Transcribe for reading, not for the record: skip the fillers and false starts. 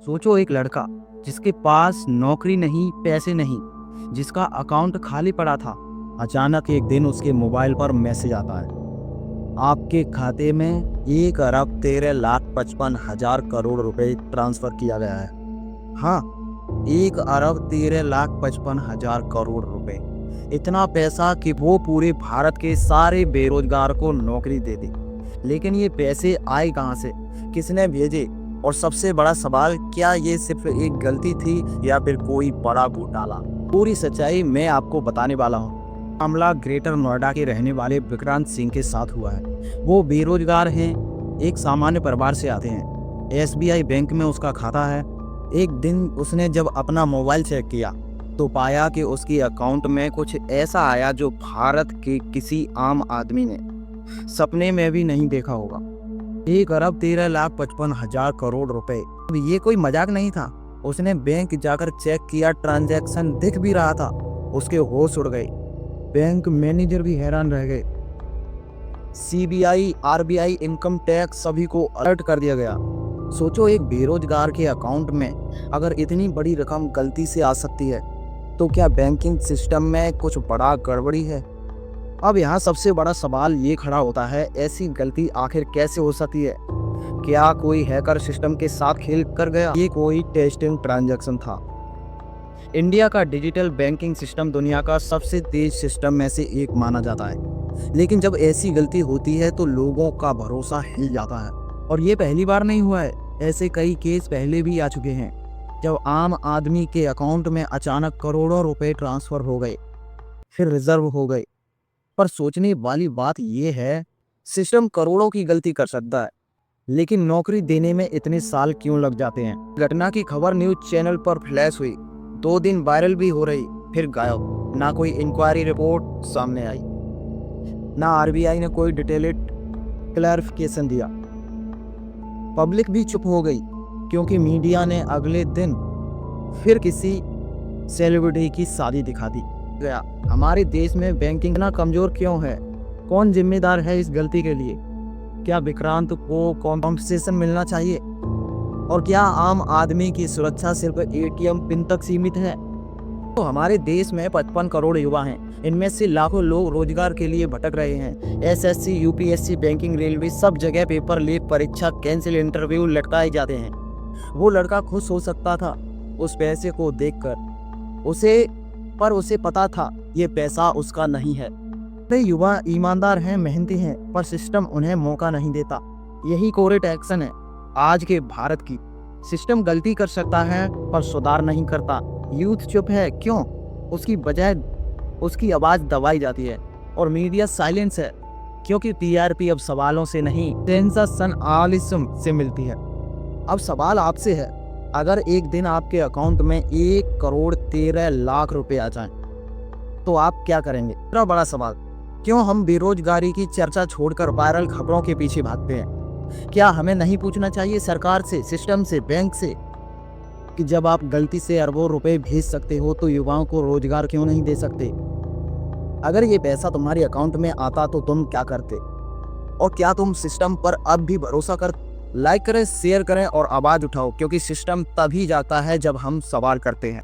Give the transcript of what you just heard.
सोचो एक लड़का जिसके पास नौकरी नहीं, पैसे नहीं, जिसका अकाउंट खाली पड़ा था। अचानक एक दिन उसके मोबाइल पर मैसेज आता है, आपके खाते में 1,13,55,000 रुपए ट्रांसफर किया गया है। हाँ, 1,13,55,000 रुपए। इतना पैसा कि वो पूरे भारत के सारे बेरोजगार को नौकरी दे दी। लेकिन ये पैसे आए कहाँ से, किसने भेजे, और सबसे बड़ा सवाल, क्या ये सिर्फ एक गलती थी या फिर कोई बड़ा घोटाला? पूरी सच्चाई मैं आपको बताने वाला हूँ। मामला ग्रेटर नोएडा के रहने वाले विक्रांत सिंह के साथ हुआ है। वो बेरोजगार हैं, एक सामान्य परिवार से आते हैं। एसबीआई बैंक में उसका खाता है। एक दिन उसने जब अपना मोबाइल चेक किया तो पाया कि उसकी अकाउंट में कुछ ऐसा आया जो भारत के किसी आम आदमी ने सपने में भी नहीं देखा होगा। 1,13,55,000 रुपए। अब ये कोई मजाक नहीं था। उसने बैंक जाकर चेक किया, ट्रांजैक्शन दिख भी रहा था। उसके होश उड़ गए। बैंक मैनेजर भी हैरान रह गए। सीबीआई, आरबीआई, इनकम टैक्स सभी को अलर्ट कर दिया गया। सोचो, एक बेरोजगार के अकाउंट में अगर इतनी बड़ी रकम गलती से आ सकती है तो क्या बैंकिंग सिस्टम में कुछ बड़ा गड़बड़ी है? अब यहाँ सबसे बड़ा सवाल ये खड़ा होता है, ऐसी गलती आखिर कैसे हो सकती है? क्या कोई हैकर सिस्टम के साथ खेल कर गया? ये कोई टेस्टिंग ट्रांजैक्शन था। इंडिया का डिजिटल बैंकिंग सिस्टम दुनिया का सबसे तेज सिस्टम में से एक माना जाता है। लेकिन जब ऐसी गलती होती है तो लोगों का भरोसा हिल जाता है। और ये पहली बार नहीं हुआ है, ऐसे कई केस पहले भी आ चुके हैं जब आम आदमी के अकाउंट में अचानक करोड़ों रुपए ट्रांसफर हो गए, फिर रिजर्व हो गए। पर सोचने वाली बात यह है, सिस्टम करोड़ों की गलती कर सकता है, लेकिन नौकरी देने में इतने साल क्यों लग जाते हैं? घटना की खबर न्यूज चैनल पर फ्लैश हुई, 2 दिन वायरल भी हो रही, फिर गायब। ना कोई इंक्वायरी रिपोर्ट सामने आई, ना आरबीआई ने कोई डिटेल्ड क्लैरिफिकेशन दिया। पब्लिक भी चुप हो गई क्योंकि मीडिया ने अगले दिन फिर किसी सेलिब्रिटी की शादी दिखा दी गया। हमारे देश में बैंकिंग इतना कमजोर क्यों है? कौन जिम्मेदार है इस गलती के लिए? क्या विक्रांत को कॉम्पेंसेशन मिलना चाहिए? और क्या आम आदमी की सुरक्षा सिर्फ एटीएम पिन तक सीमित है? तो हमारे देश में 55 करोड़ युवा हैं। इनमें से लाखों लोग रोजगार के लिए भटक रहे हैं। एसएससी, यूपीएससी, बैंकिंग, रेलवे, सब जगह पेपर लीक, परीक्षा कैंसिल, इंटरव्यू लटकाए जाते हैं। वो लड़का खुश हो सकता था उस पैसे को देखकर, उसे पता था ये पैसा उसका नहीं है। वे युवा ईमानदार हैं, मेहनती हैं, पर सिस्टम उन्हें मौका नहीं देता। यही कोरेट एक्शन है आज के भारत की। सिस्टम गलती कर सकता है पर सुधार नहीं करता। यूथ चुप है, क्यों? उसकी बजाय उसकी आवाज दबाई जाती है। और मीडिया साइलेंस है क्योंकि टीआरपी अब सवालों से नहीं, सेंसेशनलिज्म से मिलती है। अब सवाल आपसे है, अगर एक दिन आपके अकाउंट में 1,13,00,000 रुपए आ जाएं, तो आप क्या करेंगे? इतना बड़ा सवाल। क्यों हम बेरोजगारी की चर्चा छोड़कर वायरल खबरों के पीछे भागते हैं? क्या हमें नहीं पूछना चाहिए सरकार से, सिस्टम से, बैंक से, कि जब आप गलती से अरबों रुपए भेज सकते हो तो युवाओं को रोजगार क्यों नहीं दे सकते? अगर ये पैसा तुम्हारे अकाउंट में आता तो तुम क्या करते? और क्या तुम सिस्टम पर अब भी भरोसा कर? लाइक करें, शेयर करें और आवाज उठाओ, क्योंकि सिस्टम तभी जाता है जब हम सवाल करते हैं।